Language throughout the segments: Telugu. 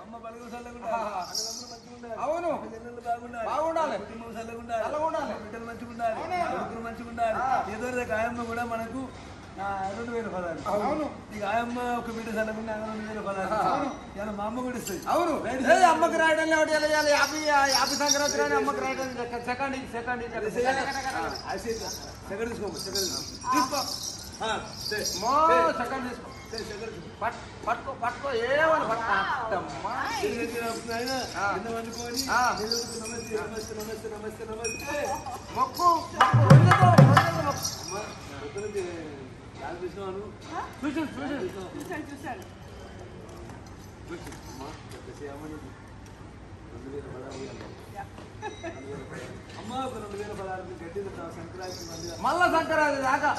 అమ్మ బలుగు అవును బాగుండాలి బిడ్డలు మంచిగా ఉండాలి కొడుకులు మంచిగా ఉండాలి ఏదో గాయమ్మ కూడా మనకు 2000 పదాలు అవును ఇక ఆయమ్మ ఒక బిడ్డ చల్లకుండా 2000 పదాలు ఇలా మా అమ్మ కూడా ఇస్తుంది అవును అమ్మకి రాయడం యాభై సంక్రాంతి అమ్మకి రాయడం సెకండ్ తీసుకో సెకండ్ తీసుకో పట్టుకో ఏమని పట్టమ్మా మొక్కు చూశాను మళ్ళా సంక్రాంతి దాకా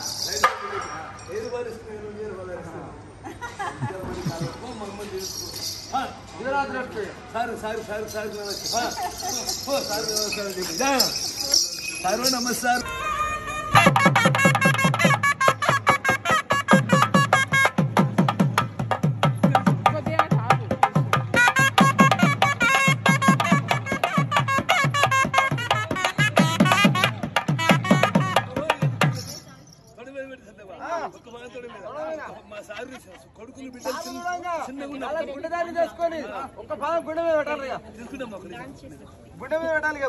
సార్ నమస్కారం కొడుకులు బిడ్డదాన్ని చేసుకొని ఒక భాగం గుండె మీద పెట్టాలి గుండె మీద పెట్టాలి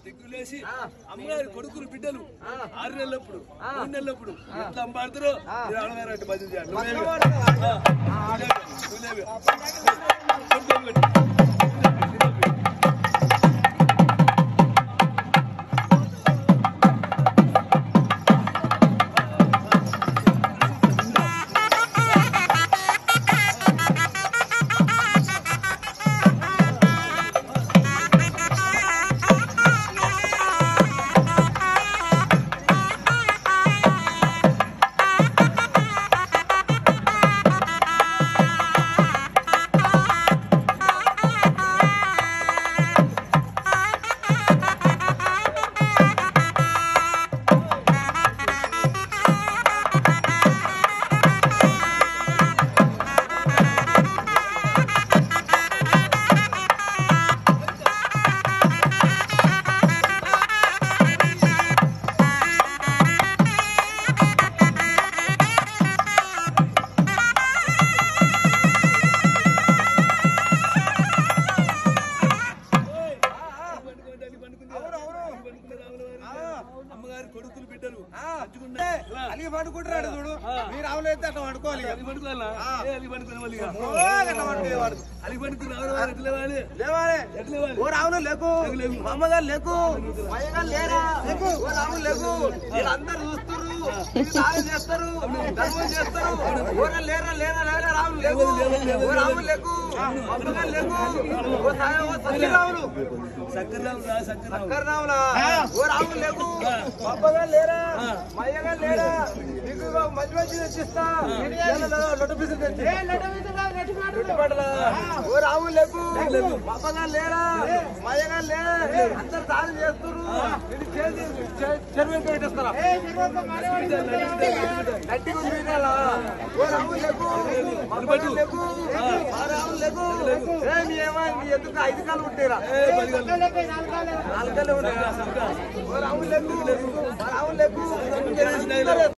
దిగ్గులేసి అమ్మగారి కొడుకులు బిడ్డలు 6 నెలలప్పుడు 3 నెలలప్పుడు ఎంత అమ్మాడుతారో రావడం బదిలీ చేయాలి అమ్మగారి కొడుకులు బిడ్డలు అలిగి పడుకుంటారు చూడు మీరు ఆవులైతే అట్లా పడుకోవాలి రావులు లేకు అమ్మగారు లేకు రావులు లేకు వీళ్ళందరూ చూస్తారు చేస్తారు ధర్మం చేస్తారు లేరా లేరా లేరా రావులు లేకు రావులు లేకు అమ్మగారు లేకు రావులు చక్కర రావులా ఓ రావులు లేకు అబ్బగా లేరా మయ్యగా లేరా నీకు మంచి మంచి తెచ్చిస్తా ఓ రావులు లేకు అబ్బగా లేరా మయ్యగా లేరా అందరు దాడి చేస్తున్నారు చెరువు పెట్టేస్తారా గట్టిగా ఓ రావులు లేకు లేకు రావులు లేకు ఏమో ఎందుకు 5 కాలు ఉంటాయిరా 4 కాలు ఉంటాయి రావులు లేకు